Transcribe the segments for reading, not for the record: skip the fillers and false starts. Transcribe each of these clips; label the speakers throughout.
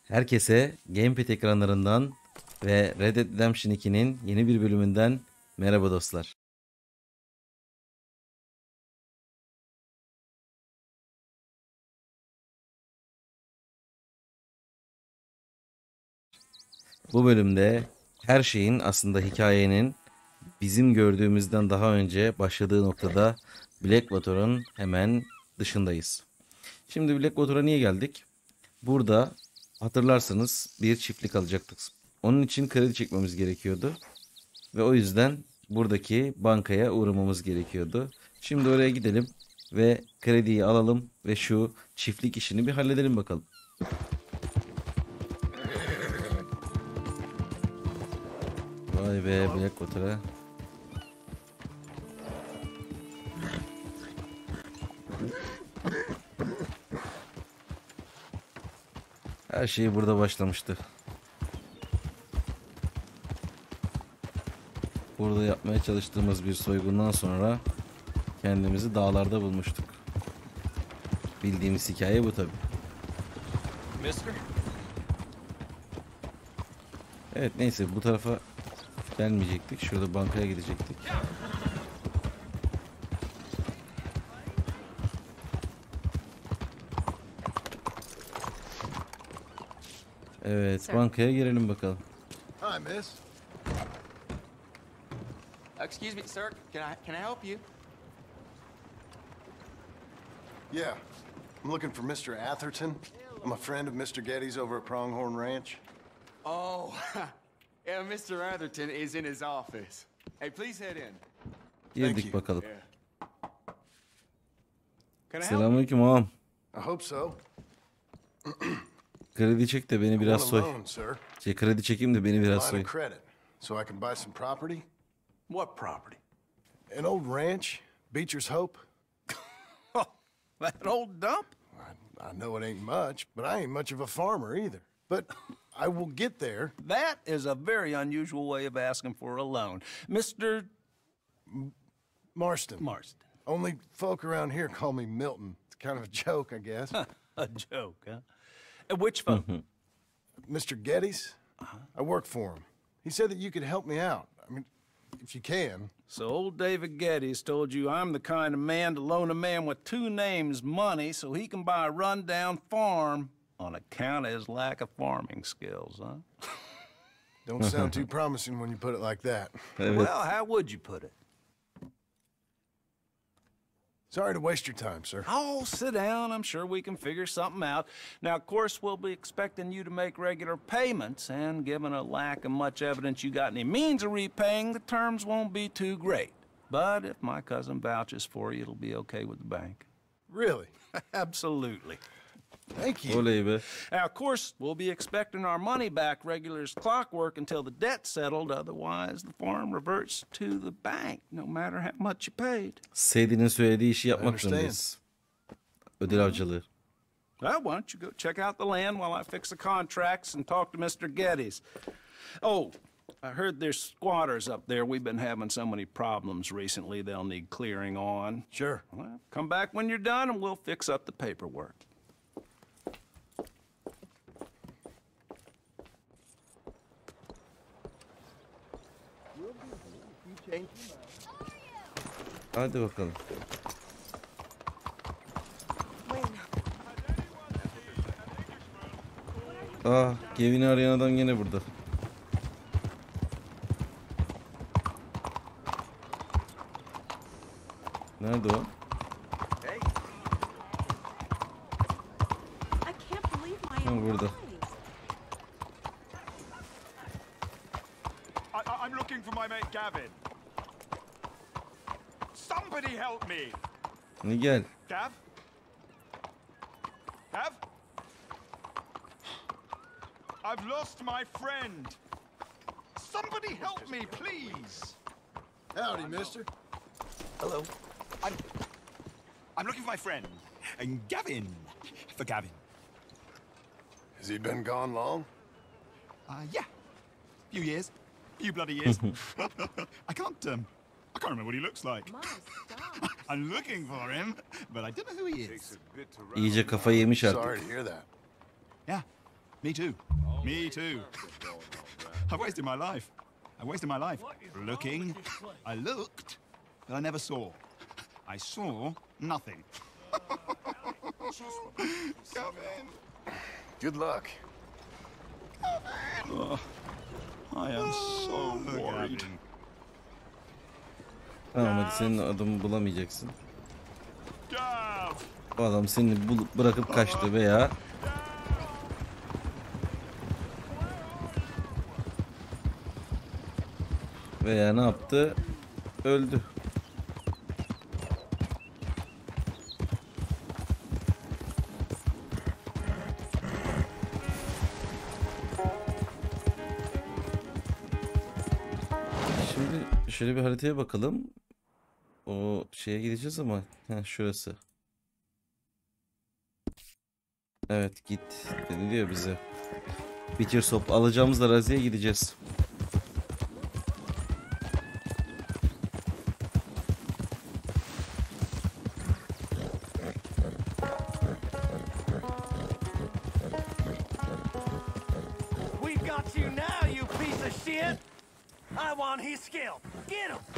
Speaker 1: Herkese Gamepad ekranlarından ve Red Dead Redemption 2'nin yeni bir bölümünden merhaba dostlar. Bu bölümde her şeyin aslında hikayenin bizim gördüğümüzden daha önce başladığı noktada Blackwater'ın hemen dışındayız. Şimdi Blackwater'a niye geldik? Burada hatırlarsanız bir çiftlik alacaktık. Onun için kredi çekmemiz gerekiyordu. Ve o yüzden buradaki bankaya uğramamız gerekiyordu. Şimdi oraya gidelim ve krediyi alalım ve şu çiftlik işini bir halledelim bakalım. Vay be Blackwater'a. Her şey burada başlamıştı. Burada yapmaya çalıştığımız bir soygundan sonra kendimizi dağlarda bulmuştuk. Bildiğimiz hikaye bu tabi. Evet neyse bu tarafa gelmeyecektik. Şurada bankaya gidecektik. Evet bankaya girelim bakalım.
Speaker 2: Hi, miss.
Speaker 3: Excuse me, sir. Can I help you?
Speaker 2: Yeah, I'm looking for Mr. Atherton. I'm a friend of Mr. Getty's over at Pronghorn Ranch.
Speaker 3: Oh, yeah, Mr. Atherton is in his office. Hey, please head in.
Speaker 1: Girdik bakalım.
Speaker 3: Yeah. Can I help you?
Speaker 1: Selamünaleyküm ağam.
Speaker 2: I hope so.
Speaker 1: Kredi çek de beni biraz
Speaker 2: I want a
Speaker 1: soy.
Speaker 2: loan, sir.
Speaker 1: Kredi çekeyim de beni biraz
Speaker 2: Line
Speaker 1: soy.
Speaker 2: of credit, so I can buy some property.
Speaker 3: What property?
Speaker 2: An old ranch, Beecher's Hope.
Speaker 4: That old dump?
Speaker 2: I know it ain't much, but I ain't much of a farmer either. But I will get there.
Speaker 4: That is a very unusual way of asking for a loan. Mr.
Speaker 2: Marston.
Speaker 4: Marston.
Speaker 2: Only folk around here call me Milton. It's kind of a joke, I guess.
Speaker 4: A joke, huh? Which folk?
Speaker 2: Mr. Getty's? I work for him. He said that you could help me out. I mean, if you can.
Speaker 4: So old David Geddes told you I'm the kind of man to loan a man with two names money so he can buy a rundown farm on account of his lack of farming skills, huh?
Speaker 2: Don't sound too promising when you put it like that.
Speaker 1: Evet.
Speaker 4: Well, how would you put it?
Speaker 2: Sorry to waste your time, sir.
Speaker 4: Oh, sit down. I'm sure we can figure something out. Now, of course, we'll be expecting you to make regular payments, and given a lack of much evidence you got any means of repaying, the terms won't be too great. But if my cousin vouches for you, it'll be okay with the bank.
Speaker 2: Really?
Speaker 4: Absolutely.
Speaker 2: Thank you.
Speaker 1: Oley be.
Speaker 4: Now, of course, we'll be expecting our money back regular as clockwork until the debt's settled. Otherwise, the farm reverts to the bank, no matter how much you paid.
Speaker 1: Seydi'nin söylediği işi yapmak
Speaker 2: understand.
Speaker 1: zorundayız. Ödül avcılığı.
Speaker 4: Well, why don't you go check out the land while I fix the contracts and talk to Mr. Geddes? Oh, I heard there's squatters up there. We've been having so many problems recently, they'll need clearing on.
Speaker 2: Sure.
Speaker 4: Well, come back when you're done and we'll fix up the paperwork.
Speaker 1: Hadi bakalım. Kevin'i arayan adam yine burada. Nerede o? Burada.
Speaker 5: I'm looking for my mate Gavin. Somebody help me!
Speaker 1: Gel.
Speaker 5: Gav? Gav? I've lost my friend. Somebody help me, please.
Speaker 2: Howdy, mister.
Speaker 5: Hello. I'm looking for my friend. And Gavin. For Gavin.
Speaker 2: Has he been gone long?
Speaker 5: Yeah. Few years. Few bloody years. I can't remember what he looks like. I'm looking for him, but I don't know who he is.
Speaker 1: İyice kafayı yemiş artık.
Speaker 2: Sorry to hear that.
Speaker 5: Yeah. Me too. Me too. I've wasted my life. I wasted my life looking. I looked, but I never saw. I saw nothing. Come in.
Speaker 2: Good luck.
Speaker 5: Oh, I am so worried.
Speaker 1: Tamam hadi senin adamı bulamayacaksın.
Speaker 5: Gav!
Speaker 1: O adam seni bırakıp kaçtı veya ne yaptı? Öldü. Şimdi şöyle bir haritaya bakalım. O şeye gideceğiz ama şurası. Evet git dedi diyor bize. Bitir sop alacağımız araziye gideceğiz.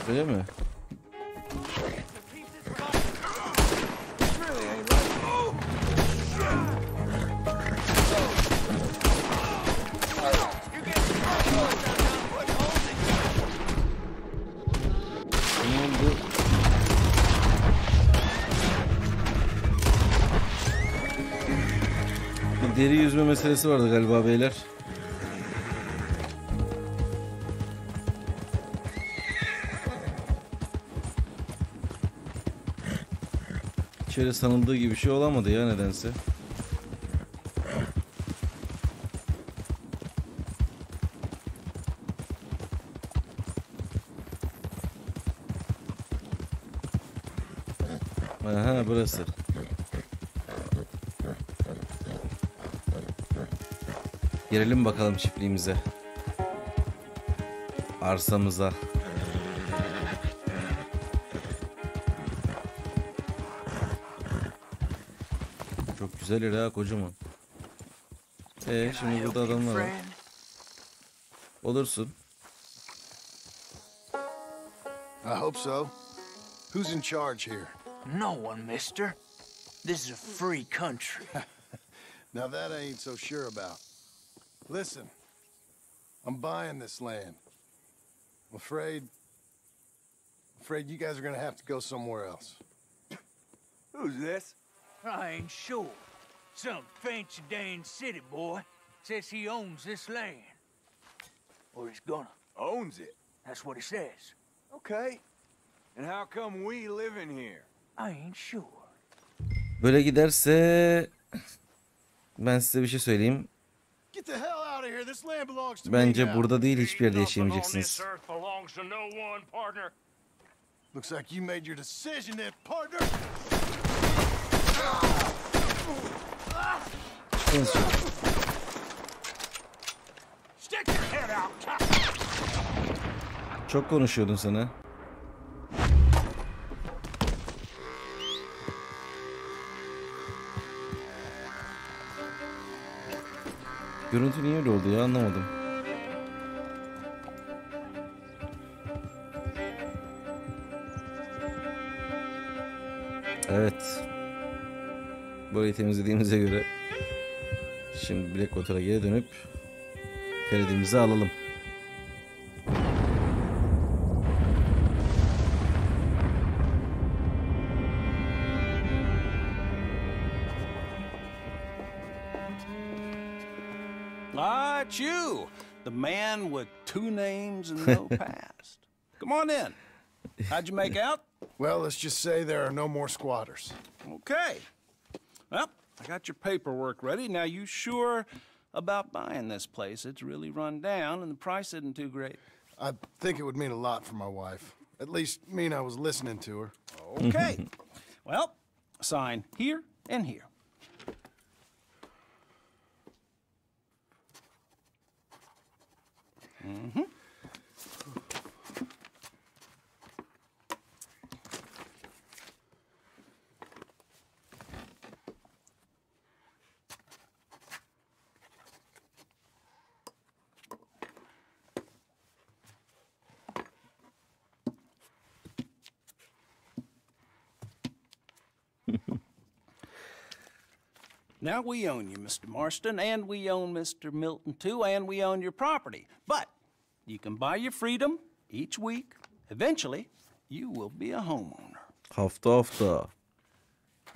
Speaker 1: Öyle mi? Ne oldu? Bir deri yüzme meselesi vardı galiba beyler. İçeri sanıldığı gibi bir şey olamadı ya nedense. Aha burası. Girelim bakalım çiftliğimize. Arsamıza. Çok güzel yer ha kocaman. Şimdi burada adamlar var. Olursun.
Speaker 2: I hope so. Who's in charge here?
Speaker 6: No one, mister. This is a free country.
Speaker 2: Now that I ain't so sure about. Listen, I'm buying this land. I'm afraid you guys are gonna have to go somewhere else.
Speaker 3: Who's this?
Speaker 6: I ain't sure. Some fancy Dan city boy says he owns this land. Or he's gonna.
Speaker 3: Owns it.
Speaker 6: That's what he says.
Speaker 3: Okay. And how come we live in here?
Speaker 6: I ain't sure.
Speaker 1: Böyle giderse ben size bir şey söyleyeyim.
Speaker 2: Get the hell out of here. This land belongs to me
Speaker 1: Bence
Speaker 2: now.
Speaker 1: burada değil hiçbir yerde yaşayamayacaksınız.
Speaker 2: Looks like you made your decision there, partner.
Speaker 6: Stick your head out.
Speaker 1: Çok konuşuyordun sana. Görüntü niye öyle oldu ya anlamadım. Evet. Burayı temizlediğimize göre şimdi Blackwater'a geri dönüp kredimizi alalım.
Speaker 4: Ah, it's you, the man with two names and no past. Come on in. How'd you make out?
Speaker 2: Well, let's just say there are no more squatters.
Speaker 4: Okay. Well, I got your paperwork ready. Now, you sure about buying this place? It's really run down, and the price isn't too great.
Speaker 2: I think it would mean a lot for my wife. At least mean I was listening to her.
Speaker 4: Okay. Well, sign here and here. Mm-hmm. Now, we own you, Mr. Marston, and we own Mr. Milton, too, and we own your property. But you can buy your freedom each week. Eventually, you will be a homeowner.
Speaker 1: Hafta hafta.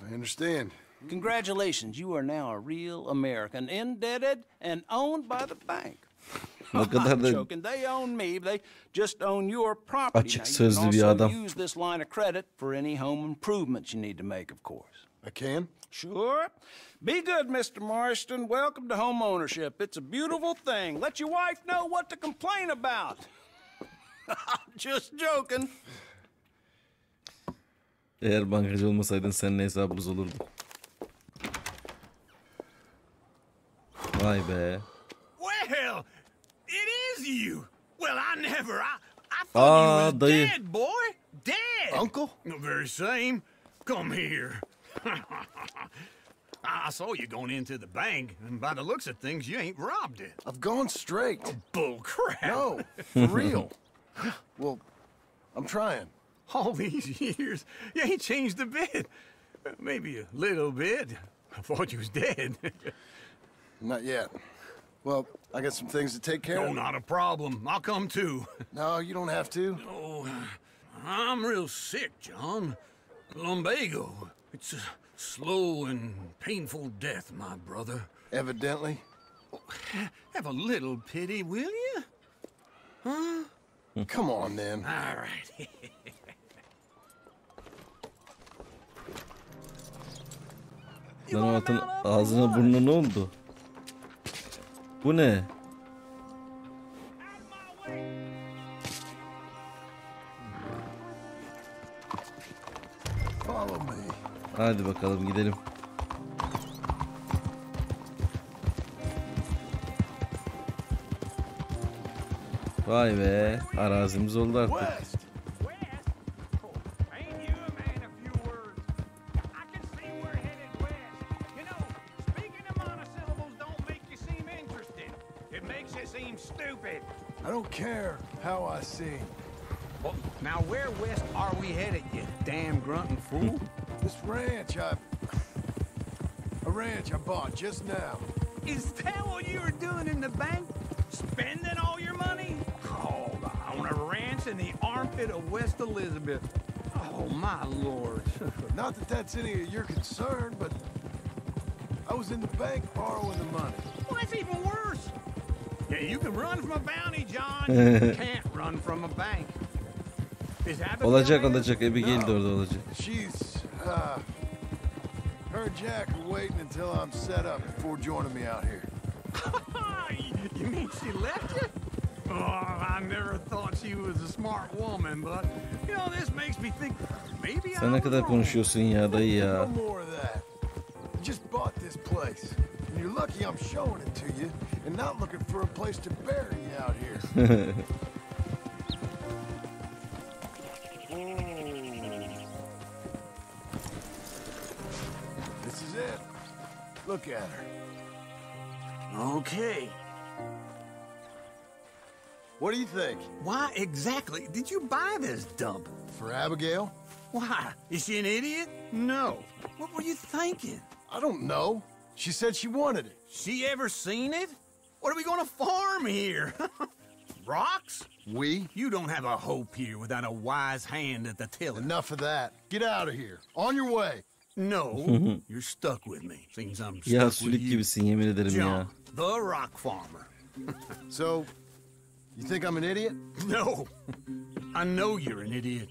Speaker 2: I understand.
Speaker 4: Congratulations, you are now a real American, indebted and owned by the bank.
Speaker 1: Ne kadar
Speaker 4: I'm
Speaker 1: da
Speaker 4: joking. They own me. They just own your property.
Speaker 1: Açık
Speaker 4: Now, you
Speaker 1: sözlü
Speaker 4: can
Speaker 1: bir
Speaker 4: also
Speaker 1: adam.
Speaker 4: use this line of credit for any home improvements you need to make, of course.
Speaker 2: I can?
Speaker 4: Sure. Be good, Mr. Marston. Welcome to home ownership. It's a beautiful thing. Let your wife know what to complain about. Just joking.
Speaker 1: Eğer bankacı olmasaydın seninle hesabımız olurdu. Vay be.
Speaker 6: Well, it is you. Well, I never. I thought
Speaker 1: Aa,
Speaker 6: you was
Speaker 1: dayı.
Speaker 6: dead, boy. Dead.
Speaker 2: Uncle?
Speaker 6: The very same. Come here. I saw you going into the bank, and by the looks of things, you ain't robbed it.
Speaker 2: I've gone straight.
Speaker 6: Bull crap.
Speaker 2: No, for real. Well, I'm trying.
Speaker 6: All these years, you ain't changed a bit. Maybe a little bit. I thought you was dead.
Speaker 2: Not yet. Well, I got some things to take care
Speaker 6: Oh,
Speaker 2: of.
Speaker 6: not a problem. I'll come too.
Speaker 2: No, you don't have to.
Speaker 6: Oh, I'm real sick, John. Lumbago. It's a slow and painful death, my brother.
Speaker 2: Evidently.
Speaker 6: Have a little pity, will you? Huh?
Speaker 2: Come on, then.
Speaker 6: All right.
Speaker 1: Lan o atın ağzına burnuna ne oldu? Bu ne?
Speaker 2: Follow me.
Speaker 1: Hadi bakalım gidelim. Vay be, arazimiz oldu artık.
Speaker 2: West.
Speaker 6: West? Oh, ain't you a man of few words? I can see we're headed west. You know, speaking of monosyllables don't make you seem interested. It makes you seem stupid.
Speaker 2: I don't care how I sing.
Speaker 6: Well, now where west are we headed, you damn grunting fool?
Speaker 2: This ranch a ranch I bought just now.
Speaker 6: Is that what you were doing in the bank? Spending all your money? Oh, on a ranch in the armpit of West Elizabeth. Oh, my lord.
Speaker 2: Not that that's any of your concern, but I was in the bank borrowing the money.
Speaker 6: Well, that's even worse. Yeah, you can run from a bounty, John. You can't run from a bank. Is Abigail
Speaker 1: Olacak
Speaker 6: there?
Speaker 1: olacak, Abigail de orada olacak.
Speaker 2: She's, her and Jack are waiting until I'm set up before joining me out here.
Speaker 6: You mean she left you? Oh, I never thought she was a smart woman, but, you know, this makes me think maybe
Speaker 1: Sen ne kadar konuşuyorsun ya dayı ya.
Speaker 2: No more of that. You just bought this place, and you're lucky I'm showing it to you and not looking for a place to bury you out here. This is it. Look at her.
Speaker 6: Okay.
Speaker 2: What do you think?
Speaker 6: Why exactly did you buy this dump?
Speaker 2: For Abigail?
Speaker 6: Why? Is she an idiot? No. What were you thinking?
Speaker 2: I don't know. She said she wanted it.
Speaker 6: She ever seen it? What are we gonna farm here? Rocks?
Speaker 2: We?
Speaker 6: You don't have a hope here without a wise hand at the tiller.
Speaker 2: Enough of that. Get out of here. On your way.
Speaker 6: No, you're stuck with me. Seems I'm stuck
Speaker 1: Ya
Speaker 6: with
Speaker 1: sülük
Speaker 6: you.
Speaker 1: gibisin yemin ederim ya.
Speaker 6: John, the rock farmer.
Speaker 2: So, you think I'm an idiot?
Speaker 6: No, I know you're an idiot.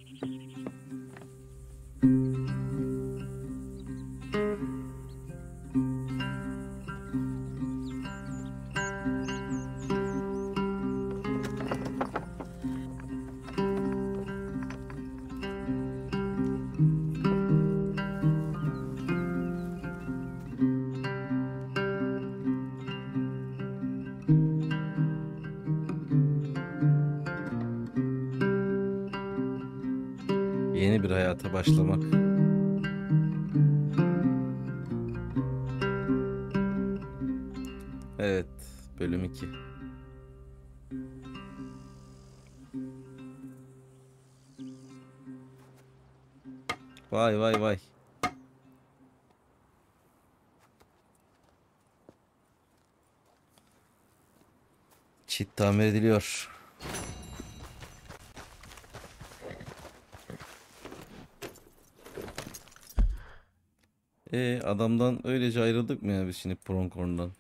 Speaker 1: Yeni bir hayata başlamak. Evet, bölüm 2. Vay vay vay. Çit tamir ediliyor. Adamdan öylece ayrıldık mı ya biz şimdi Pronghorn'dan?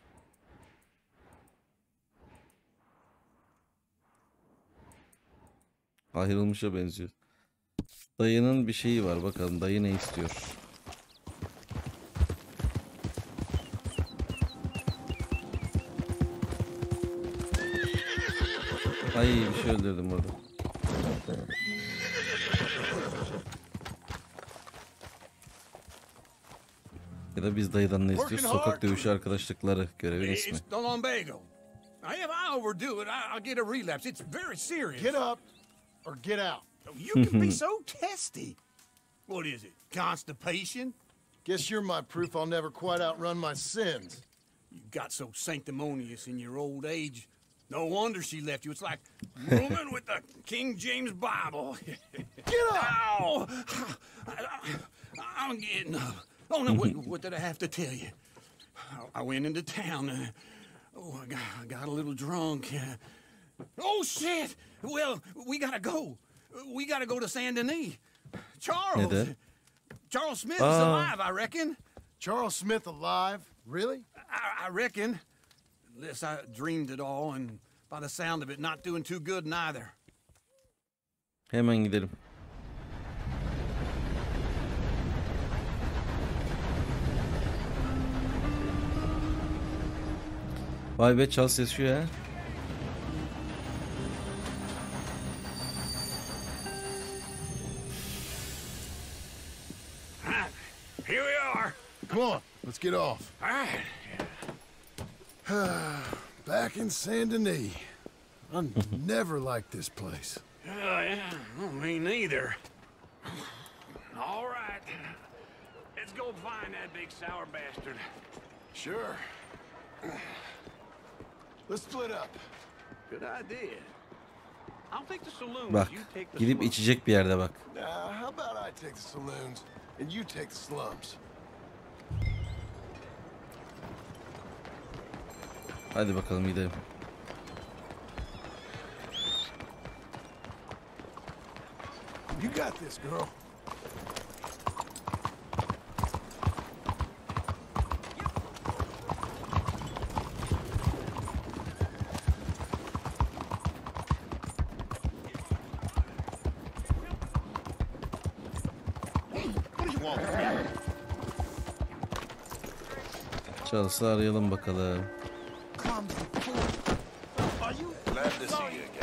Speaker 1: Ayrılmışa benziyor. Dayının bir şeyi var, bakalım dayı ne istiyor. Ay, bir şey öldürdüm orada. Ya da biz dayıdan ne istiyoruz? Sokak dövüşü arkadaşlıkları görevin ismi.
Speaker 6: It's the lumbago. If I overdo it, I'll get a relapse. It's very serious.
Speaker 2: Get up or get out.
Speaker 6: You can be so testy. What is it? Constipation?
Speaker 2: Guess you're my proof I'll never quite outrun my sins.
Speaker 6: You got so sanctimonious in your old age. No wonder she left you. It's like woman with the King James Bible.
Speaker 2: Get up!
Speaker 6: Ow! I'm getting up. Oh, no, wait, what did I have to tell you? I went into town. I got a little drunk. Oh, shit! Well, we gotta go. We gotta go to Saint Denis. Charles. Charles Smith is alive, I reckon.
Speaker 2: Charles Smith alive? Really?
Speaker 6: I reckon. Unless I dreamed it all, and by the sound of it, not doing too good neither.
Speaker 1: Hemen gidelim. Vay be, Charles yaşıyor ya.
Speaker 6: Here we are.
Speaker 2: Come on, let's get off.
Speaker 6: All right.
Speaker 2: Back in Saint Denis. I never liked this place.
Speaker 6: Yeah, me neither. All right. Let's go find that big sour bastard.
Speaker 2: Sure. Let's split up.
Speaker 6: Good idea. I'll take the saloon.
Speaker 1: Bak,
Speaker 6: You take the
Speaker 1: gidip
Speaker 6: slums.
Speaker 1: içecek bir yerde bak.
Speaker 2: How about I take the saloons and you take the slums?
Speaker 1: Hadi bakalım gidelim.
Speaker 2: You got this, girl.
Speaker 1: Charles'ı arayalım bakalım.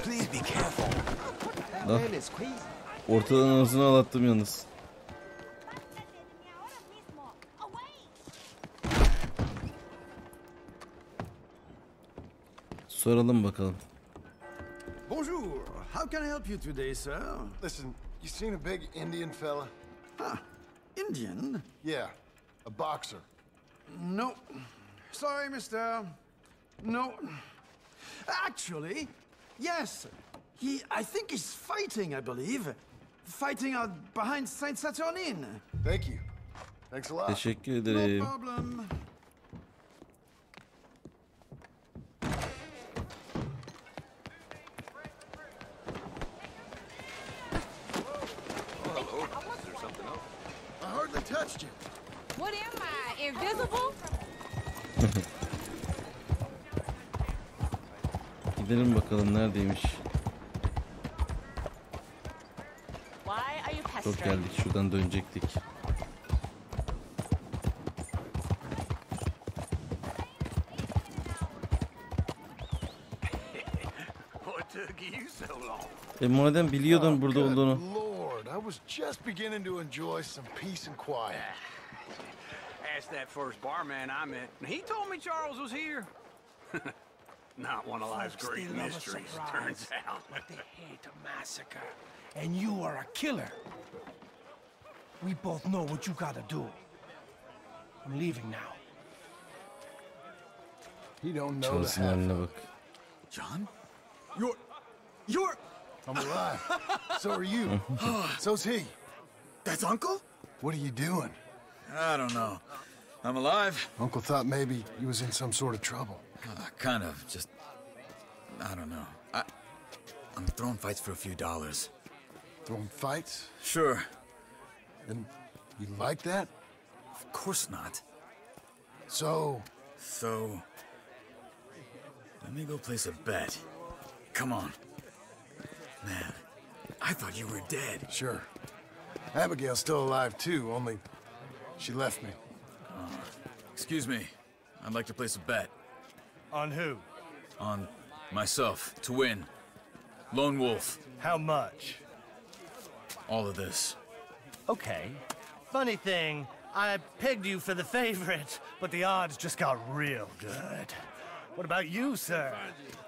Speaker 6: Please be careful.
Speaker 1: Lan, ortadan ağzını ağlattım yalnız. Soralım bakalım.
Speaker 7: Bonjour. How can I help you today, sir?
Speaker 2: Listen, you seen a big Indian fella?
Speaker 7: Huh. Indian?
Speaker 2: Yeah, a boxer.
Speaker 7: No. Sorry, mister. No. Actually, yes. I think he's fighting, I believe. Fighting out behind Saint Saturnin.
Speaker 2: Thank you. Thanks a lot.
Speaker 1: Teşekkür
Speaker 7: No
Speaker 1: ederim.
Speaker 7: problem.
Speaker 2: I hardly touched you.
Speaker 8: What am I, invisible?
Speaker 1: Gidelim bakalım neredeymiş.
Speaker 8: Why are you
Speaker 1: Çok
Speaker 8: pestering?
Speaker 1: geldik, şuradan dönecektik.
Speaker 6: What took you so long?
Speaker 1: Madem biliyordun burada
Speaker 2: Good
Speaker 1: olduğunu.
Speaker 2: Lord, I was just beginning to enjoy some peace and quiet.
Speaker 6: Asked that first barman I met, and he told me Charles was here. Not one of life's
Speaker 9: Folks,
Speaker 6: great
Speaker 9: they love a
Speaker 6: mysteries,
Speaker 9: surprise,
Speaker 6: turns out.
Speaker 9: but they hate a massacre. And you are a killer. We both know what you gotta do. I'm leaving now.
Speaker 2: He don't know the
Speaker 1: Charles'ın
Speaker 2: half.
Speaker 1: haline bak.
Speaker 7: John? You're...
Speaker 2: I'm alive. So are you. So's he.
Speaker 7: That's Uncle?
Speaker 2: What are you doing?
Speaker 10: I don't know. I'm alive.
Speaker 2: Uncle thought maybe you was in some sort of trouble.
Speaker 10: Kind of. Just I don't know. I'm throwing fights for a few dollars.
Speaker 2: Throwing fights?
Speaker 10: Sure.
Speaker 2: And you like that?
Speaker 10: Of course not.
Speaker 2: So,
Speaker 10: let me go place a bet. Come on. Man, I thought you were dead.
Speaker 2: sure. Abigail's still alive too, only she left me.
Speaker 10: Excuse me. I'd like to place a bet.
Speaker 9: On who?
Speaker 10: On myself, to win. Lone Wolf.
Speaker 9: How much?
Speaker 10: All of this.
Speaker 9: Okay. Funny thing, I pegged you for the favorite, but the odds just got real good. What about you, sir?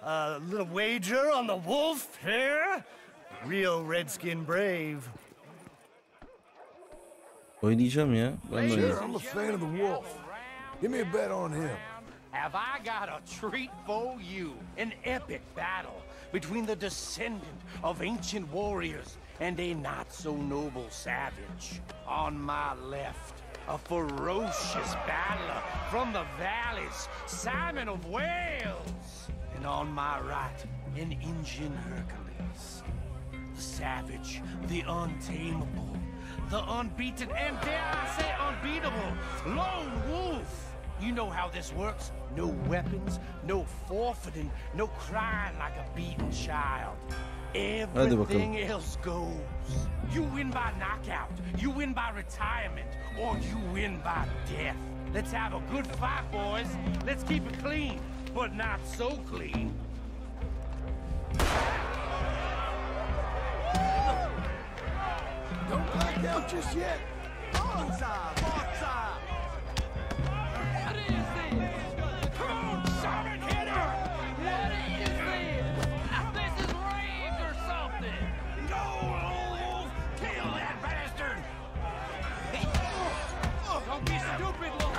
Speaker 9: A little wager on the wolf here? Real redskin brave.
Speaker 1: Oynayacağım ya. Ben de
Speaker 2: Sure,
Speaker 1: oynayacağım.
Speaker 2: I'm a fan of the wolf. Give me a bet on him.
Speaker 6: Have I got a treat for you? An epic battle between the descendant of ancient warriors and a not-so-noble savage. On my left, a ferocious battler from the valleys, Simon of Wales. And on my right, an Indian Hercules. The savage, the untamable, the unbeaten, and dare I say unbeatable, Lone Wolf. You know how this works. No weapons, no forfeiting, no crying like a beaten child. Everything else goes. You win by knockout, you win by retirement, or you win by death. Let's have a good fight, boys. Let's keep it clean, but not so clean.
Speaker 2: Don't black out just yet.
Speaker 6: Onside! Onside! What is this? Come on, Simon, hit her! What is this? This is rage or something! Go, Wolf! Kill that bastard! Don't be stupid, little...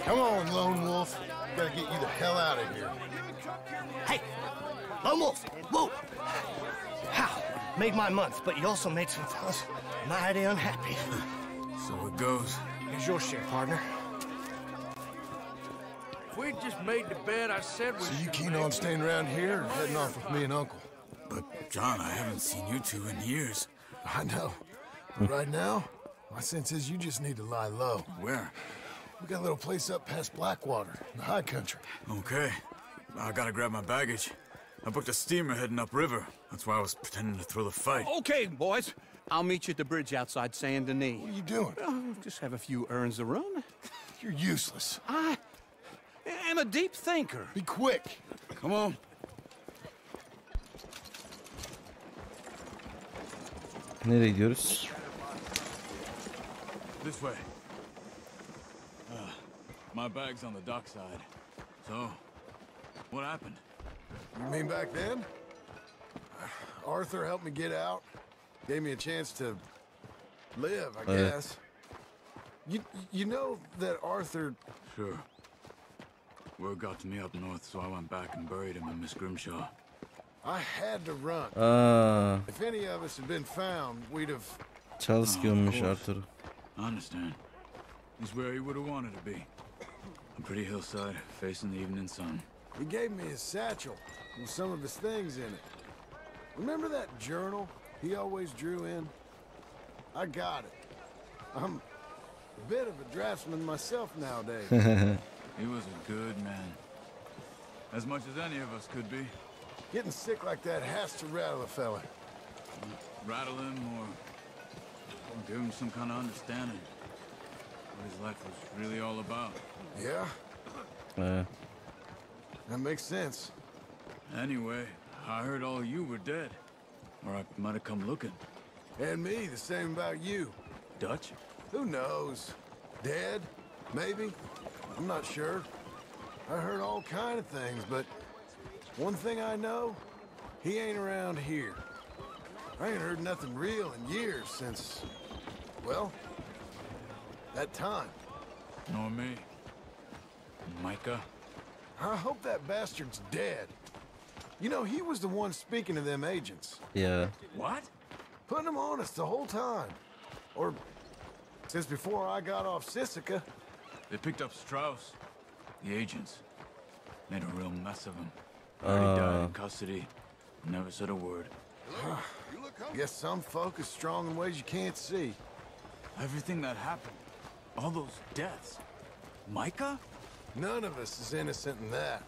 Speaker 2: Come on, Lone Wolf. Gotta get you the hell out of here.
Speaker 9: Hey! Lone Wolf! Whoa! How? Made my month, but you also made some fellas mighty unhappy.
Speaker 10: So it goes.
Speaker 9: Here's your share, partner.
Speaker 6: We just made the bed I said we
Speaker 2: So you keen on staying around here or heading off with me and Uncle?
Speaker 10: But, John, I haven't seen you two in years.
Speaker 2: I know. But right now, my sense is you just need to lie low.
Speaker 10: Where?
Speaker 2: We got a little place up past Blackwater, in the high country.
Speaker 10: Okay. I gotta grab my baggage. I booked a steamer heading upriver. That's why I was pretending to throw the fight.
Speaker 11: Okay, boys. I'll meet you at the bridge outside Saint Denis.
Speaker 2: What are you doing?
Speaker 11: Just have a few errands to run.
Speaker 2: You're useless.
Speaker 11: I am a deep thinker.
Speaker 2: Be quick.
Speaker 10: Come on.
Speaker 1: Nereye gidiyoruz?
Speaker 10: This way. My bag's on the dockside. So, what happened?
Speaker 2: You mean back then? Arthur helped me get out. Gave me a chance to live, I guess. You know that Arthur...
Speaker 10: Sure. Word got to me up north, so I went back and buried him in Miss Grimshaw.
Speaker 2: I had to run. If any of us had been found, we'd have...
Speaker 1: Charles gömmüş Arthur'u.
Speaker 10: I understand. He's where he would have wanted to be. A pretty hillside, facing the evening sun.
Speaker 2: He gave me his satchel with some of his things in it. Remember that journal he always drew in? I got it. I'm a bit of a draftsman myself nowadays.
Speaker 10: He was a good man. As much as any of us could be.
Speaker 2: Getting sick like that has to rattle a fella.
Speaker 10: Rattle him or give him some kind of understanding. What his life was really all about.
Speaker 2: Yeah? That makes sense.
Speaker 10: Anyway, I heard all you were dead. Or I might have come looking.
Speaker 2: And me, the same about you.
Speaker 10: Dutch?
Speaker 2: Who knows? Dead? Maybe? I'm not sure. I heard all kind of things, but one thing I know, he ain't around here. I ain't heard nothing real in years since, well, that time.
Speaker 10: Nor me. Micah?
Speaker 2: I hope that bastard's dead. You know, he was the one speaking to them agents.
Speaker 1: Yeah.
Speaker 10: What?
Speaker 2: Putting them on us the whole time. Or since before I got off Sisika.
Speaker 10: They picked up Strauss. The agents. Made a real mess of him. Already died in custody. Never said a word.
Speaker 2: Guess some folk is strong in ways you can't see.
Speaker 10: Everything that happened. All those deaths. Micah?
Speaker 2: None of us is innocent in that.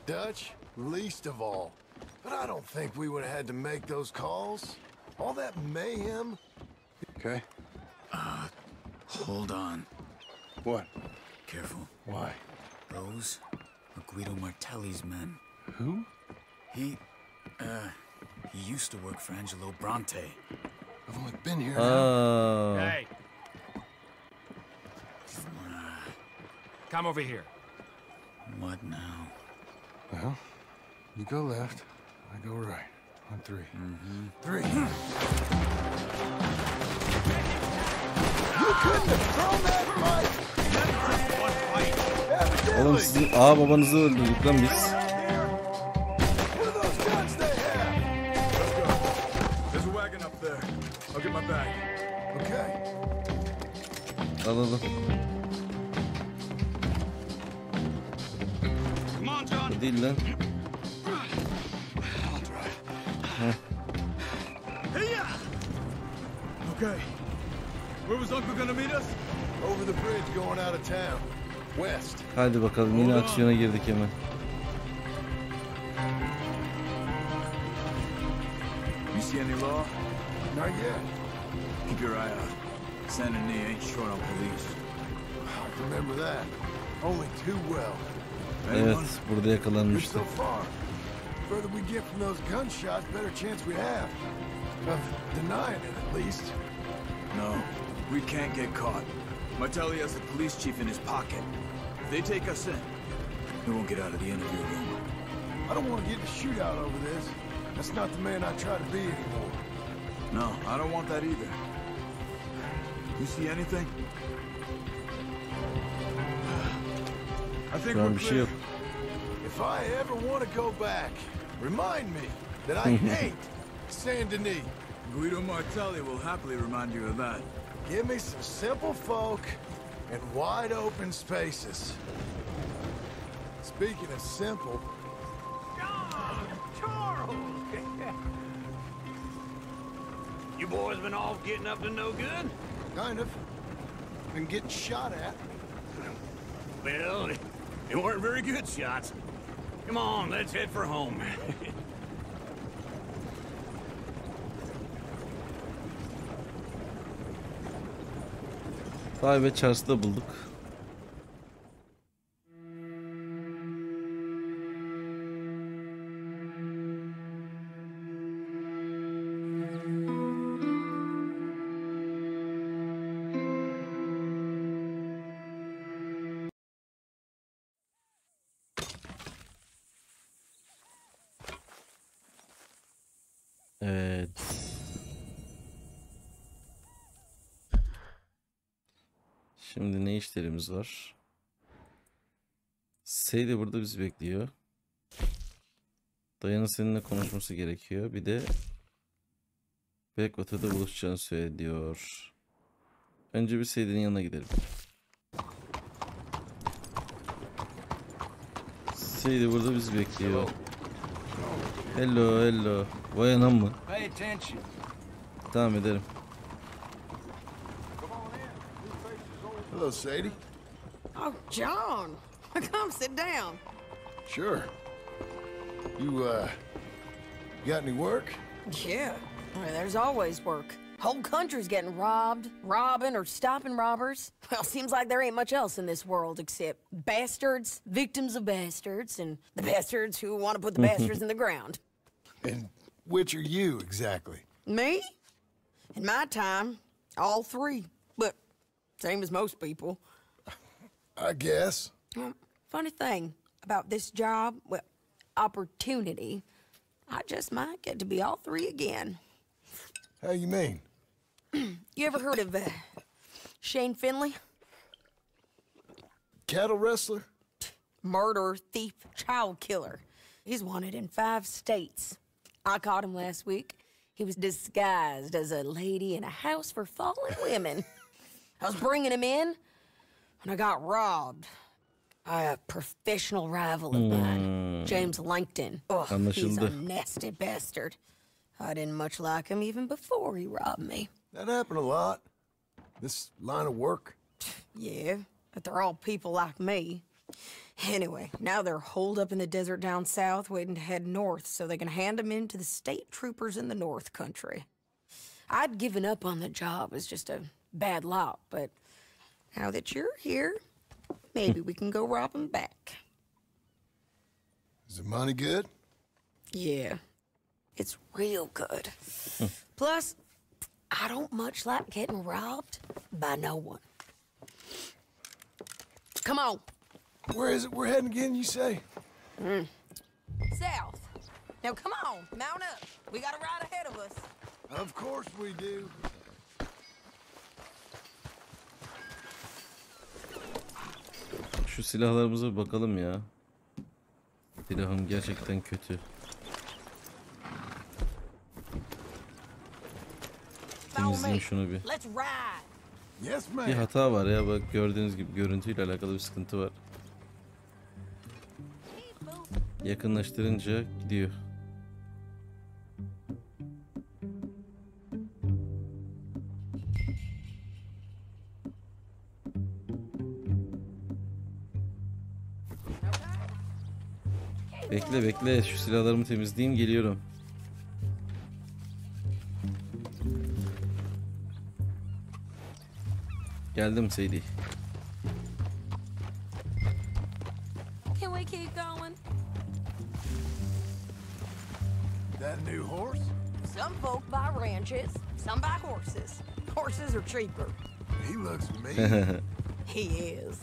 Speaker 2: Dutch, least of all. But I don't think we would have had to make those calls. All that mayhem. Okay.
Speaker 10: Hold on.
Speaker 2: What?
Speaker 10: Careful.
Speaker 2: Why?
Speaker 10: Those are Guido Martelli's men.
Speaker 2: Who?
Speaker 10: He used to work for Angelo Bronte.
Speaker 2: I've only been here
Speaker 1: Oh.
Speaker 6: Hey. Come over here.
Speaker 10: What now?
Speaker 2: Well, you go left, I go right. On three. Three. You couldn't have thrown that fight!
Speaker 1: Oğlum sizin ağa babanızı öldürdük lan biz.
Speaker 2: What are those guns they have?
Speaker 10: Let's go. There's a wagon up there. I'll get my bag.
Speaker 2: Okay.
Speaker 1: Al al al.
Speaker 5: Come on, John.
Speaker 1: Bu değil lan.
Speaker 10: Okay. Where was Uncle gonna meet us?
Speaker 2: Over the bridge going out of town. West.
Speaker 1: Hadi bakalım yine aksiyona girdik hemen.
Speaker 10: You see any law?
Speaker 2: Not yet.
Speaker 10: Keep your eye out. Saint Denis ain't short on police.
Speaker 2: I remember that. Only too well.
Speaker 1: Evet, burada
Speaker 2: Good
Speaker 1: yakalanmıştı.
Speaker 2: so far. Further we get from those gunshots, better chance we have. Of denying it, at least.
Speaker 10: No, we can't get caught. Martelli has the police chief in his pocket. If they take us in, we won't get out of the interview room.
Speaker 2: I don't want to get in a shootout over this. That's not the man I try to be anymore.
Speaker 10: No, I don't want that either. You see anything? I think
Speaker 1: Şu an
Speaker 10: we're
Speaker 1: bir şey
Speaker 10: clear.
Speaker 1: yok.
Speaker 2: If I ever want to go back, remind me that I hate Saint Denis.
Speaker 10: Guido Martelli will happily remind you of that.
Speaker 2: Give me some simple folk and wide open spaces. Speaking of simple,
Speaker 6: Charles! You boys been off getting up to no good?
Speaker 2: kind of. Been getting shot at.
Speaker 6: Well, they weren't very good shots. Come on, let's head for home.
Speaker 1: Sahibi Charles'ta bulduk. Evet. Şimdi ne işlerimiz var? Sey de burada bizi bekliyor. Dayan'ın seninle konuşması gerekiyor. Bir de Blackwater'da buluşacağını söylüyor. Önce bir Sey'nin yanına gidelim. Sey de burada bizi bekliyor. Hello, hello. Vay anam mı?
Speaker 9: Pay attention.
Speaker 1: Devam edelim.
Speaker 2: Hello, Sadie.
Speaker 8: Oh, John. Come sit down.
Speaker 2: Sure. You got any work?
Speaker 8: Yeah. Well, there's always work. Whole country's getting robbed, robbing, or stopping robbers. Well, seems like there ain't much else in this world except bastards, victims of bastards, and the bastards who want to put the bastards in the ground.
Speaker 2: And which are you, exactly?
Speaker 8: Me? In my time, all three. But same as most people.
Speaker 2: I guess.
Speaker 8: Funny thing about this job, well, opportunity, I just might get to be all three again.
Speaker 2: How you mean?
Speaker 8: You ever heard of Shane Finley?
Speaker 2: Cattle wrestler?
Speaker 8: Murderer, thief, child killer. He's wanted in 5 states. I caught him last week. He was disguised as a lady in a house for fallen women. I was bringing him in, and I got robbed by a professional rival of mine, James Langton. Oh, he's a nasty bastard. I didn't much like him even before he robbed me.
Speaker 2: That happened a lot. This line of work.
Speaker 8: Yeah, but they're all people like me. Anyway, now they're holed up in the desert down south, waiting to head north so they can hand him in to the state troopers in the north country. I'd given up on the job as just a bad lot, but now that you're here, maybe we can go rob him back.
Speaker 2: Is the money good?
Speaker 8: Yeah, it's real good. Plus, I don't much like getting robbed by no one. Come on.
Speaker 2: Where is it we're heading again, you say?
Speaker 8: South. Now come on, mount up. We got a ride ahead of us.
Speaker 2: Of course we do.
Speaker 1: Şu silahlarımıza bir bakalım ya. Silahım gerçekten kötü. Temizleyeyim şunu bir.
Speaker 8: Let's ride.
Speaker 2: Yes,
Speaker 1: Bir
Speaker 2: ma'am.
Speaker 1: hata var ya, bak gördüğünüz gibi görüntüyle alakalı bir sıkıntı var. Yakınlaştırınca gidiyor. Bekle bekle, şu silahlarımı temizleyeyim, geliyorum. Geldim Sadie.
Speaker 8: Can we keep going?
Speaker 2: That new horse?
Speaker 8: Some folk buy ranches, some buy horses. Horses are cheaper.
Speaker 2: He looks mean.
Speaker 8: He is.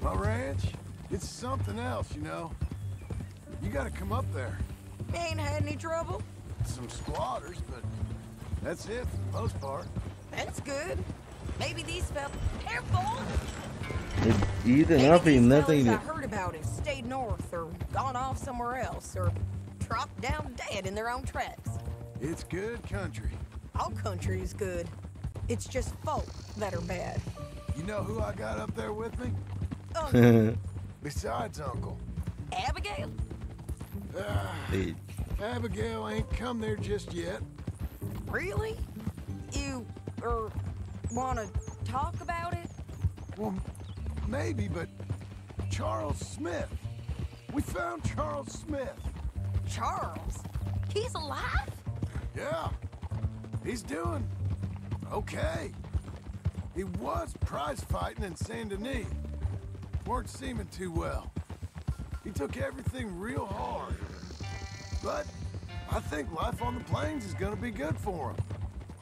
Speaker 2: My ranch, it's something else, you know. You gotta come up there.
Speaker 8: Ain't had any trouble?
Speaker 2: Some squatters, but that's it for the most part.
Speaker 8: That's good. Maybe these fellas... Careful!
Speaker 1: İyi de ne yapayım? Nereden
Speaker 8: I
Speaker 1: gideyim?
Speaker 8: heard about it stayed north or gone off somewhere else or dropped down dead in their own tracks.
Speaker 2: It's good country.
Speaker 8: All country is good. It's just folk that are bad.
Speaker 2: You know who I got up there with me? Besides Uncle.
Speaker 8: Abigail?
Speaker 1: Değil.
Speaker 2: Abigail ain't come there just yet.
Speaker 8: Really? You, want to talk about it?
Speaker 2: Well, maybe, but Charles Smith. We found Charles Smith.
Speaker 8: Charles? He's alive?
Speaker 2: Yeah. He's doing okay. He was prize fighting in Saint Denis. Weren't seeming too well. He took everything real hard. But I think life on the plains is gonna be good for him.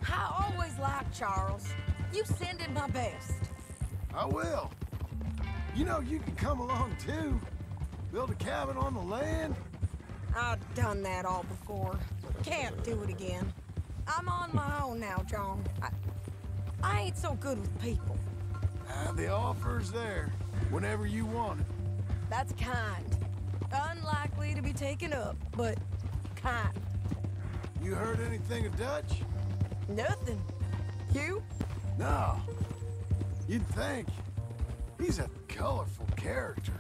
Speaker 8: I always liked Charles. You send him my best.
Speaker 2: I will. You know, you can come along too. Build a cabin on the land.
Speaker 8: I've done that all before. Can't do it again. I'm on my own now, John. I ain't so good with people.
Speaker 2: The offer's there whenever you want it.
Speaker 8: That's kind. Unlikely to be taken up, but kind.
Speaker 2: You heard anything of Dutch?
Speaker 8: Nothing. You?
Speaker 2: No. You'd think. He's a colorful character.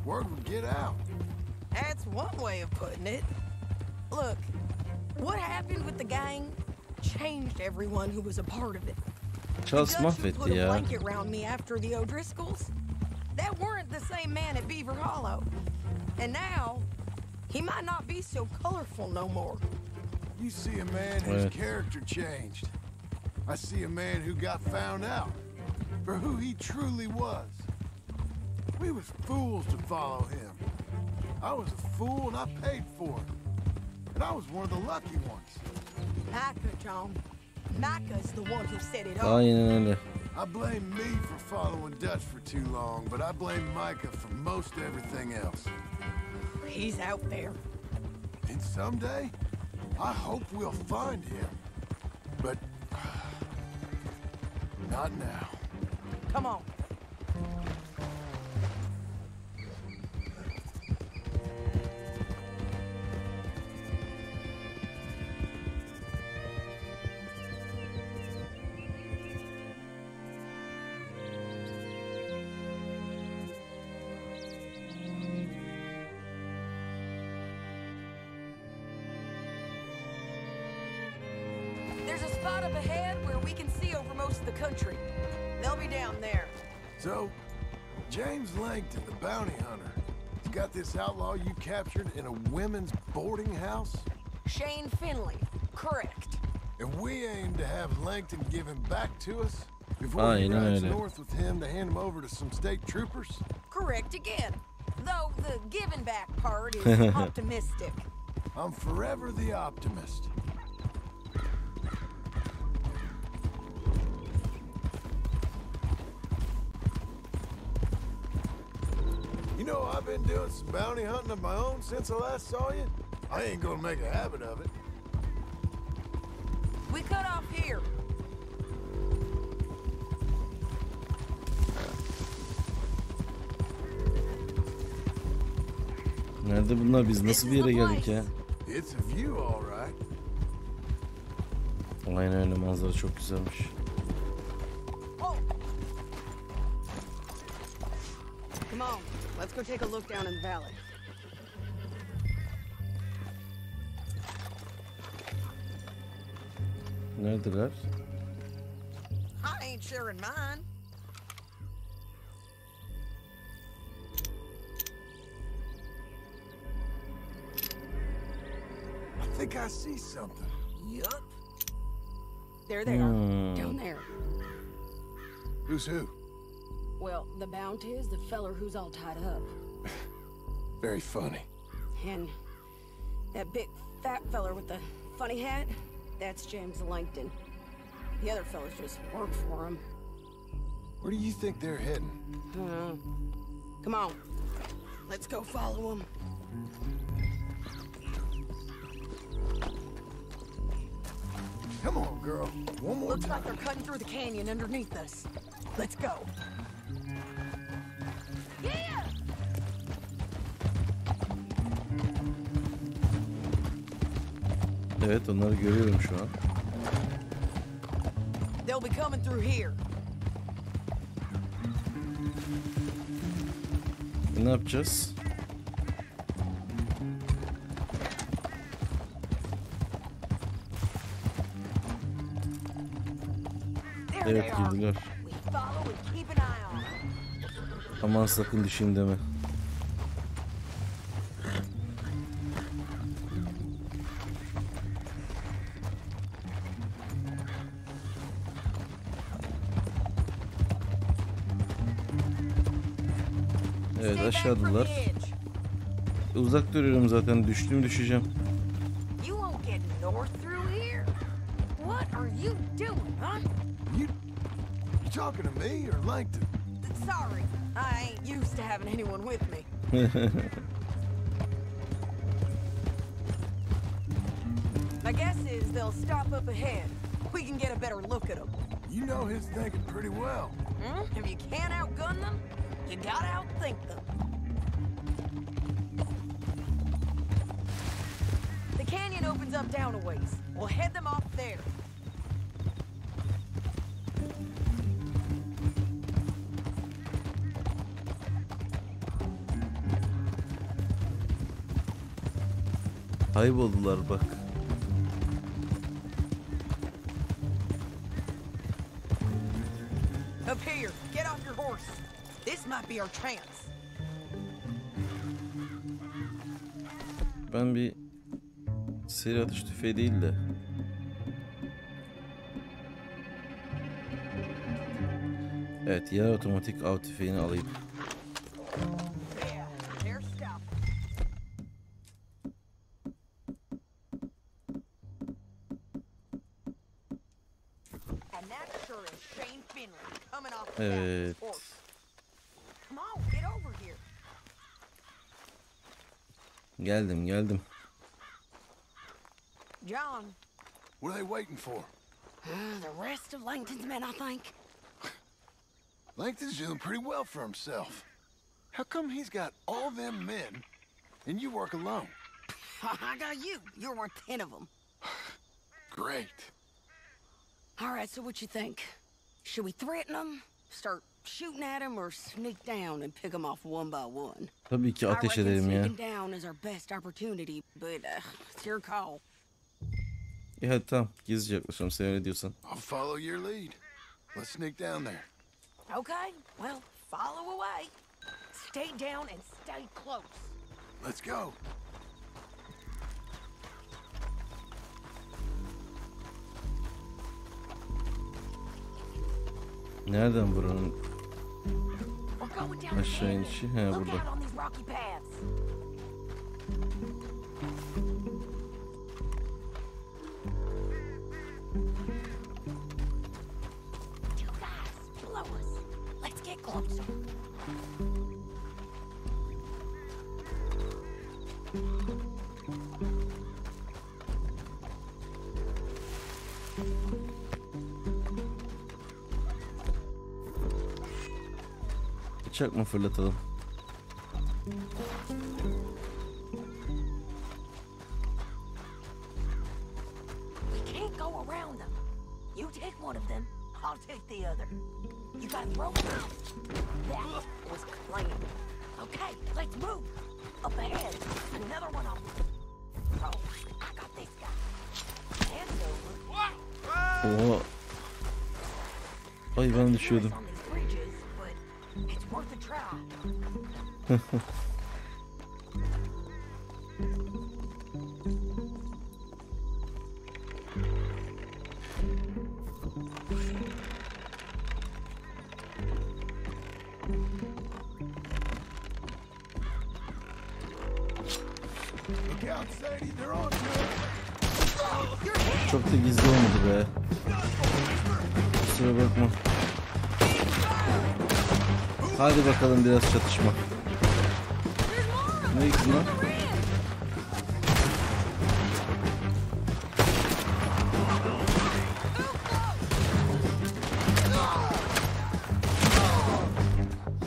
Speaker 2: Word would get out.
Speaker 8: That's one way of putting it. Look, what happened with the gang changed everyone who was a part of it.
Speaker 1: Charles
Speaker 8: The Dutch who
Speaker 1: mahvetti
Speaker 8: put a
Speaker 1: ya.
Speaker 8: blanket around me after the O'Driscolls, that weren't the same man at Beaver Hollow. And now, he might not be so colorful no more.
Speaker 2: You see a man whose character changed. I see a man who got found out for who he truly was. We was fools to follow him. I was a fool and I paid for it. And I was one of the lucky ones.
Speaker 8: Micah, John. Micah's the one who set it up.
Speaker 1: Aynen öyle.
Speaker 2: I blame me for following Dutch for too long, but I blame Micah for most everything else.
Speaker 8: He's out there.
Speaker 2: And someday, I hope we'll find him. But not now.
Speaker 8: Come on. spot up ahead where we can see over most of the country. They'll be down there.
Speaker 2: So, James Langton, the bounty hunter, he's got this outlaw you captured in a women's boarding house?
Speaker 8: Shane Finley, correct.
Speaker 2: And we aim to have Langton give him back to us before he
Speaker 1: Aynen
Speaker 2: rides
Speaker 1: öyle.
Speaker 2: north with him to hand him over to some state troopers?
Speaker 8: Correct again. Though the giving back part is optimistic.
Speaker 2: I'm forever the optimist. You know, I've been doing some bounty hunting of my own since I last saw you. I ain't gonna make a habit of it.
Speaker 8: We cut off here.
Speaker 1: Nerede bunlar? Biz nasıl bir yere geldik ya?
Speaker 2: It's a view, all right.
Speaker 1: Aynen öyle, manzara çok güzelmiş.
Speaker 8: Come on, let's go take a look down in the valley.
Speaker 1: Neredeler?
Speaker 8: I ain't sharing mine.
Speaker 2: I think I see something.
Speaker 8: Yup. There they are, down there.
Speaker 2: Who's who?
Speaker 8: Well, the bounty is the feller who's all tied up.
Speaker 2: Very funny.
Speaker 8: And that big fat feller with the funny hat, that's James Langton. The other fellas just work for him.
Speaker 2: Where do you think they're heading?
Speaker 8: Come on, let's go follow them.
Speaker 2: Come on, girl. One more
Speaker 8: Looks
Speaker 2: time.
Speaker 8: like they're cutting through the canyon underneath us. Let's go. Yeah!
Speaker 1: Evet, onları görüyorum şu an.
Speaker 8: They'll be coming through here.
Speaker 1: Ne yapacağız?
Speaker 8: There
Speaker 1: Evet,
Speaker 8: they are.
Speaker 1: girdiler.
Speaker 8: We follow and keep an eye on them.
Speaker 1: Aman sakın düşeyim deme. Evet, aşağıdalar. Uzak duruyorum zaten, düşeceğim.
Speaker 8: You won't get north through here. What are you doing, huh?
Speaker 2: You talking to me or Langton?
Speaker 8: Sorry, I ain't used to having anyone with me. My guess is they'll stop up ahead. We can get a better look at them.
Speaker 2: You know his thinking pretty well.
Speaker 8: If you can't outgun them, you gotta outthink them. The canyon opens up down a ways. We'll head them off there.
Speaker 1: Kayboldular bak.
Speaker 8: Up here, get off your horse. This might be our chance.
Speaker 1: Ben bir seri atış tüfeği değil de evet, yarı otomatik av tüfeğini alayım.
Speaker 8: Yeah, they're stopped. And that sure is Shane Finley coming off the back of his
Speaker 1: Evet.
Speaker 8: horse. Come on, get over here.
Speaker 1: Geldim.
Speaker 8: John,
Speaker 2: What are they waiting for?
Speaker 8: the rest of Langton's men, I think.
Speaker 2: Langton's doing pretty well for himself. How come he's got all them men and you work alone?
Speaker 8: I got you. You're worth 10 of them.
Speaker 2: Great.
Speaker 8: All right, so what you think? Should we threaten them, start shooting at them, or sneak down and pick them off one by one?
Speaker 1: Tabii ki
Speaker 8: I
Speaker 1: ateş
Speaker 8: reckon
Speaker 1: edelim ya.
Speaker 8: sneaking down is our best opportunity, but it's your call.
Speaker 1: Hadi tamam. Gizlice yaklaşalım sen öyle diyorsan.
Speaker 2: I'll follow your lead. Let's sneak down there.
Speaker 8: Okay, well, follow away. Stay down and stay close.
Speaker 2: Let's go.
Speaker 1: Nereden buranın
Speaker 8: We're going down the
Speaker 1: aşağı
Speaker 8: canyon.
Speaker 1: inişi? He
Speaker 8: Look
Speaker 1: burada.
Speaker 8: out on these rocky paths. You guys, below us. Let's get closer.
Speaker 1: Bıçak mı fırlatalım?
Speaker 8: We can't go around them. You take one of them, I'll take the other. You gotta throw them out. That was clean. Okay, let's move. Up ahead, another one of them. Oh, I got this guy. Hands over.
Speaker 1: Oha. Ay ben düşüyordum.
Speaker 8: On these bridges, but it's worth a try.
Speaker 2: Look out, Sadie. They're on to
Speaker 1: Çok da gizli olmadı be. Kusura bakma. Hadi bakalım biraz çatışma. Ne yıktın lan?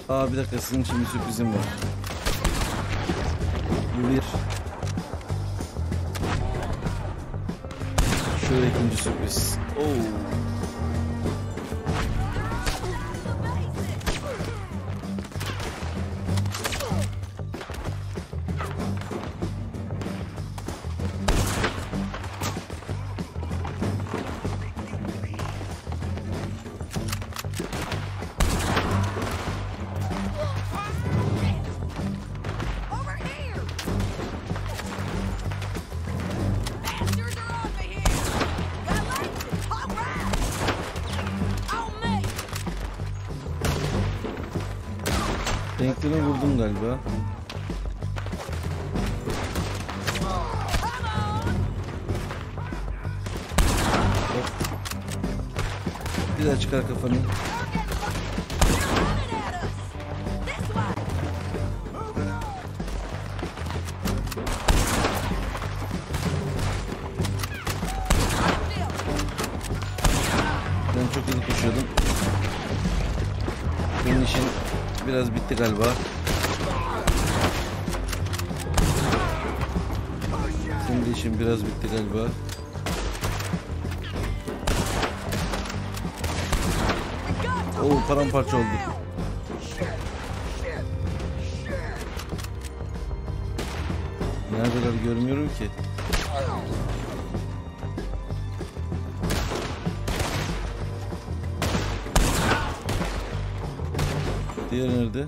Speaker 1: Aa bir dakika sizin için bir sürprizim var. Bu bir. Şöyle ikinci sürpriz. Oo. Renklerine vurdum galiba. Hop. Bir daha çıkar kafanı. Ben çok hızlı koşuyordum. Senin işin biraz bitti galiba. Senin de işin biraz bitti galiba. Oo paramparça oldu. Neredeler görmüyorum ki. Diğer nerede?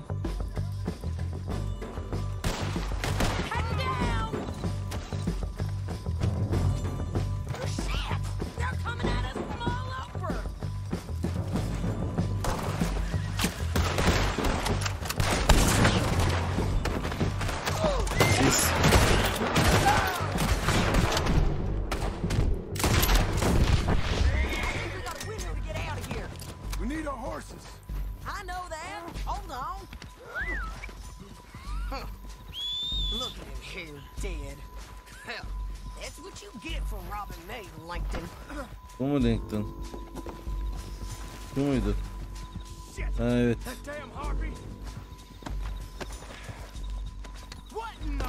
Speaker 1: Siz.
Speaker 2: We need our horses.
Speaker 8: I know that. Hold on. Huh. Look at him here, dead. Hell, that's what you get for robbing me, Langton.
Speaker 1: Bu mu Langton? Bu muydu? Ha evet.
Speaker 6: That damn harpy. What in the?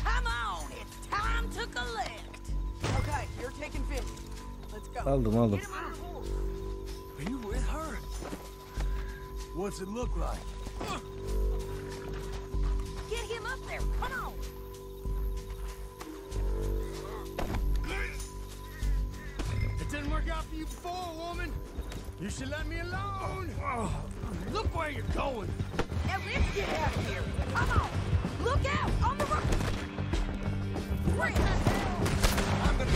Speaker 8: Come on, it's time to collect. Okay, you're taking 50. Let's go.
Speaker 1: Aldım.
Speaker 8: Get him on the horse.
Speaker 2: Are you with her? What's it look like?
Speaker 8: Get him up there. Come on.
Speaker 6: got for you before, woman. You should let me alone. Oh, look where you're going.
Speaker 8: Now let's get out of here. Come on. Look out on the road. Great.
Speaker 6: I'm gonna...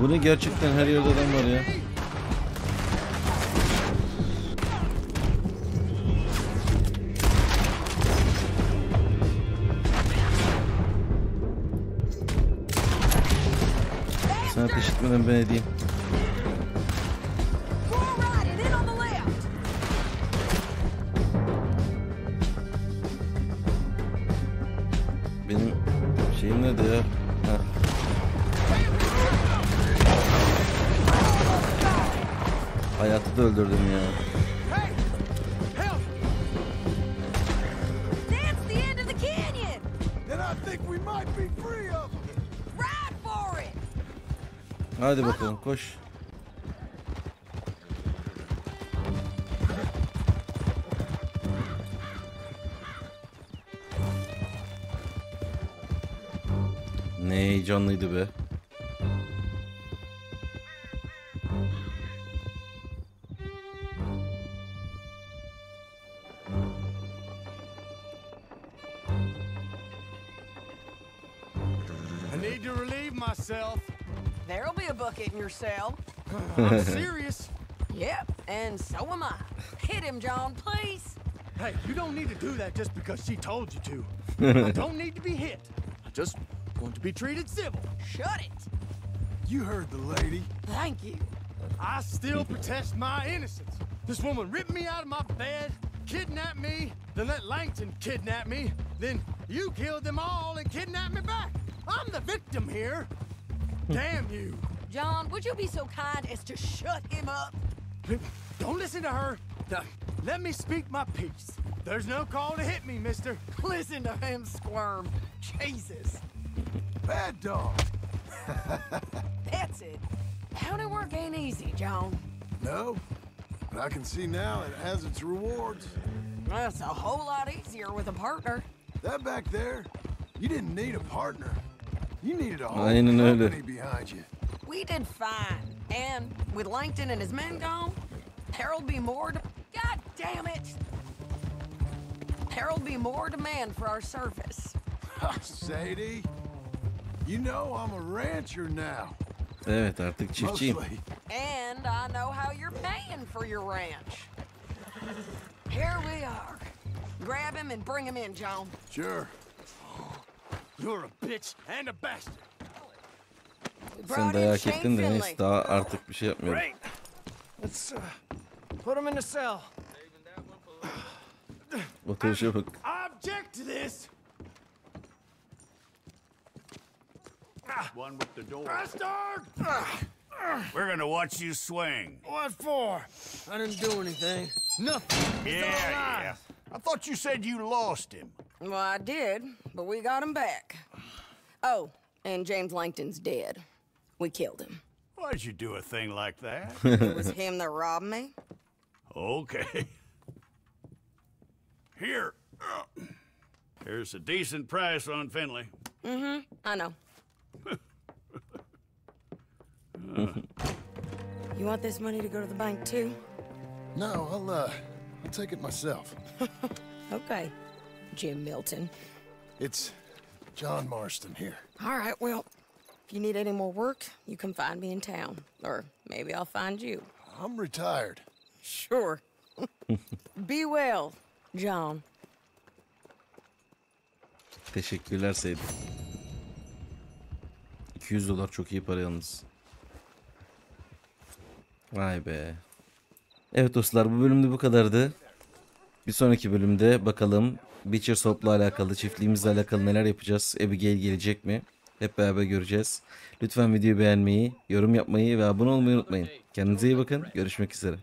Speaker 1: Bu ne, gerçekten her yerde adam var ya. Sen ateş etmeden ben edeyim. Benim şeyim nerede ya? Heh. Hayatı da öldürdüm ya. Hadi bakalım, koş. Ne heyecanlıydı be.
Speaker 6: I need to relieve myself.
Speaker 8: There'll be a bucket in your cell.
Speaker 6: I'm serious.
Speaker 8: Yep, and so am I. Hit him, John, please.
Speaker 6: Hey, you don't need to do that just because she told you to. I don't need to be hit. I just want to be treated civil.
Speaker 8: Shut it.
Speaker 6: You heard the lady.
Speaker 8: Thank you.
Speaker 6: I still protest my innocence. This woman ripped me out of my bed, kidnapped me, then let Langton kidnap me, then you killed them all and kidnapped me back. I'm the victim here. Damn you.
Speaker 8: John, would you be so kind as to shut him up?
Speaker 6: Don't listen to her. Let me speak my piece. There's no call to hit me, mister.
Speaker 8: Listen to him squirm. Jesus.
Speaker 2: Bad dog.
Speaker 8: That's it. County work ain't easy, John.
Speaker 2: No, but I can see now it has its rewards.
Speaker 8: That's a whole lot easier with a partner.
Speaker 2: That back there, you didn't need a partner. You needed a whole
Speaker 1: Aynen öyle.
Speaker 2: company behind you.
Speaker 8: We did fine. And with Langton and his men gone, there'll be more to... God damn it! There'll be more demand for our service.
Speaker 2: Sadie, you know I'm a rancher now.
Speaker 1: Evet, artık çiftçiyim.
Speaker 2: Mostly.
Speaker 8: And I know how you're paying for your ranch. Here we are. Grab him and bring him in, John.
Speaker 2: Sure.
Speaker 6: You're a bitch and a bastard.
Speaker 1: Sen dayak ettin de neyse, daha artık bir şey yapmıyorum.
Speaker 6: Great. Let's put him in the cell.
Speaker 1: Oturuşa bak.
Speaker 6: I object to this.
Speaker 12: One with the door.
Speaker 6: Bastard!
Speaker 12: We're gonna watch you swing.
Speaker 6: What for? I didn't do anything. Nothing. It's all lies.
Speaker 12: I thought you said you lost him.
Speaker 8: Well, I did, but we got him back. Oh, and James Langton's dead. We killed him.
Speaker 12: Why'd you do a thing like that?
Speaker 8: It was him that robbed me.
Speaker 12: Okay. Here. Here's a decent price on Finley.
Speaker 8: Mm-hmm, I know. You want this money to go to the bank, too?
Speaker 2: No, I'll take it myself.
Speaker 8: Okay, Jim Milton.
Speaker 2: It's John Marston here.
Speaker 8: All right, well, if you need any more work, you can find me in town. Or maybe I'll find you.
Speaker 2: I'm retired.
Speaker 8: Sure. Be well, John.
Speaker 1: Teşekkürler Seydi. $200 çok iyi para yalnız. Vay be. Evet dostlar, bu bölümde bu kadardı. Bir sonraki bölümde bakalım Beecher Soap'la alakalı, çiftliğimizle alakalı neler yapacağız? Abigail gelecek mi? Hep beraber göreceğiz. Lütfen videoyu beğenmeyi, yorum yapmayı ve abone olmayı unutmayın. Kendinize iyi bakın. Görüşmek üzere.